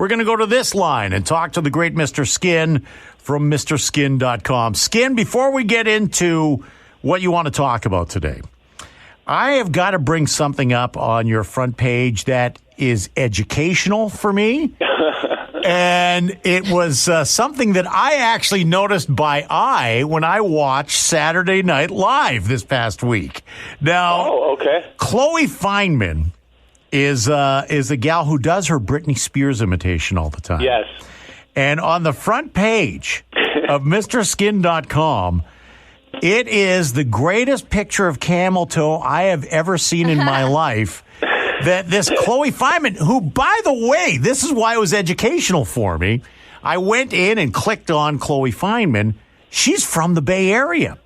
we're going to go to this line and talk to the great Mr. Skin from MrSkin.com. Skin, before we get into what you want to talk about today, I have got to bring something up on your front page that is educational for me. And it was something that I actually noticed by eye when I watched Saturday Night Live this past week. Now, Chloe Fineman is a gal who does her Britney Spears imitation all the time. Yes. And on the front page of MrSkin.com, it is the greatest picture of camel toe I have ever seen in my life. That this Chloe Fineman, who, by the way, this is why it was educational for me. I went in and clicked on Chloe Fineman. She's from the Bay Area.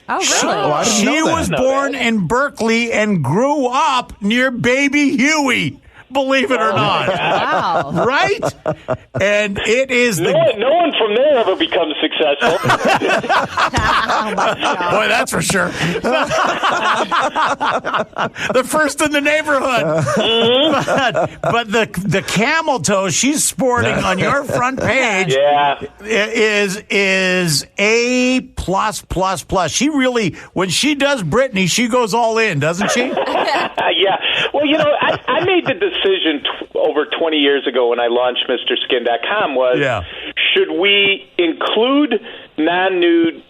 Oh, really? She was born in Berkeley and grew up near Baby Huey. Believe it or not. Wow. Right? And it is no one from there ever becomes successful. Oh, my God. Boy, that's for sure. The first in the neighborhood. But the camel toe she's sporting on your front page is A plus. She really, when she does Britney, she goes all in, doesn't she? Yeah. Well, I made the decision over 20 years ago when I launched MrSkin.com was, should we include non-nude,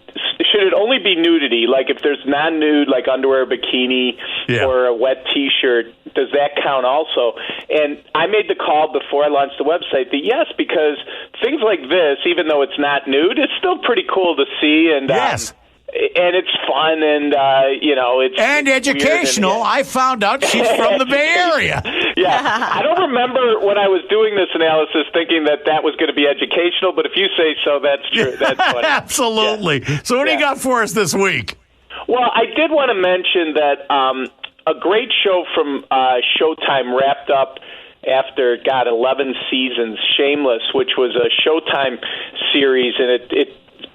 should it only be nudity? Like if there's non-nude, like underwear, bikini, or a wet T-shirt, does that count also? And I made the call before I launched the website that yes, because things like this, even though it's not nude, it's still pretty cool to see. And and it's fun, and it's and educational. I found out she's from the Bay Area. I don't remember when I was doing this analysis thinking that was going to be educational, but if you say so, that's true. That's funny. Absolutely. So what do you got for us this week? Well, I did want to mention that a great show from Showtime wrapped up after 11 seasons, Shameless, which was a Showtime series, and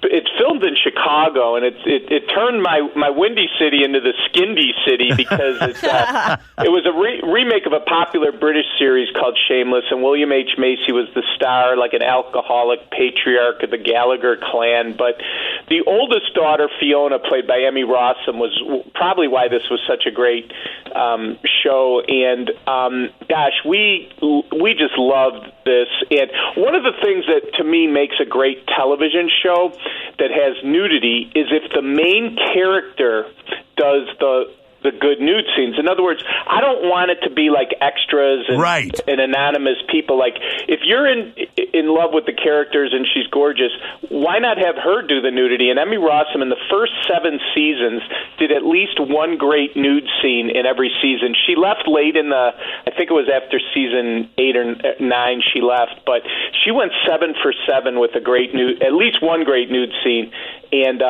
it's filmed in Chicago, and it turned my Windy City into the Skindy City because it was a remake of a popular British series called Shameless, and William H. Macy was the star, like an alcoholic patriarch of the Gallagher clan. But the oldest daughter, Fiona, played by Emmy Rossum, was probably why this was such a great show. And we just loved this. And one of the things that to me makes a great television show that has nudity is if the main character does the good nude scenes. In other words, I don't want it to be like extras and anonymous people. Like if you're in love with the characters and she's gorgeous, why not have her do the nudity? And Emmy Rossum in the first 7 seasons did at least one great nude scene in every season. She left late in I think it was after season 8 or 9 she left, but she went 7 for 7 with at least one great nude scene. And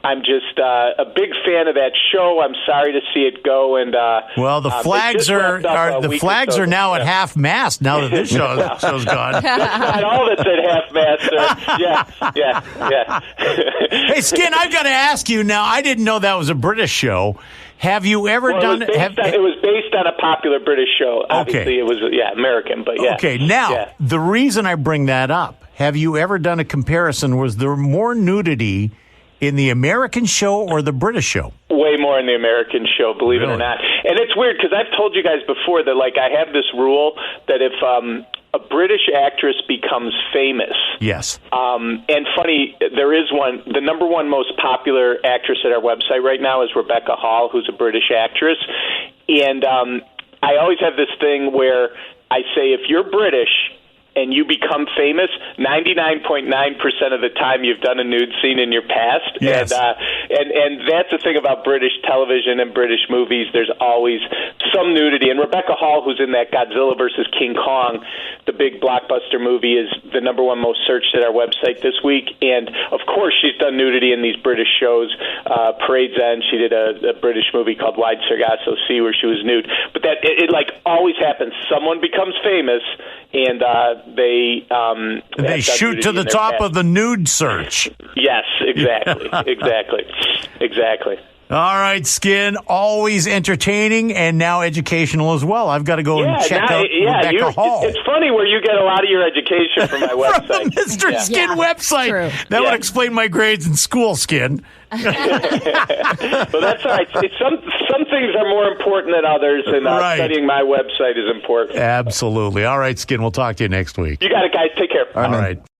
I'm just a big fan of that show. I'm sorry to see it go. And well, the flags are now at half mast. Now that this show's gone. Not all that's at half mast, sir. Yeah. Hey, Skin, I've got to ask you now. I didn't know that was a British show. Have you ever done? It was based on a popular British show. Obviously, it was American, but yeah. Okay, now the reason I bring that up. Have you ever done a comparison? Was there more nudity in the American show or the British show? Way more in the American show, believe it or not. And it's weird because I've told you guys before that I have this rule that if a British actress becomes famous. Yes. And funny, there is one. The number one most popular actress at our website right now is Rebecca Hall, who's a British actress. And I always have this thing where I say, if you're British and you become famous, 99.9% of the time you've done a nude scene in your past. Yes. And that's the thing about British television and British movies. There's always some nudity. And Rebecca Hall, who's in that Godzilla vs. King Kong, the big blockbuster movie, is the number one most searched at our website this week. And, of course, she's done nudity in these British shows. Parade's End, she did a British movie called Wide Sargasso Sea where she was nude. But that it always happens. Someone becomes famous, and they shoot to the top of the nude search. Yes, exactly, exactly. All right, Skin, always entertaining and now educational as well. I've got to go and check out Rebecca Hall. It's funny where you get a lot of your education from my website. From the Mr. Skin website. True. That would explain my grades in school, Skin. But that's all right. Some things are more important than others, and studying my website is important. Absolutely. All right, Skin, we'll talk to you next week. You got it, guys. Take care. All right.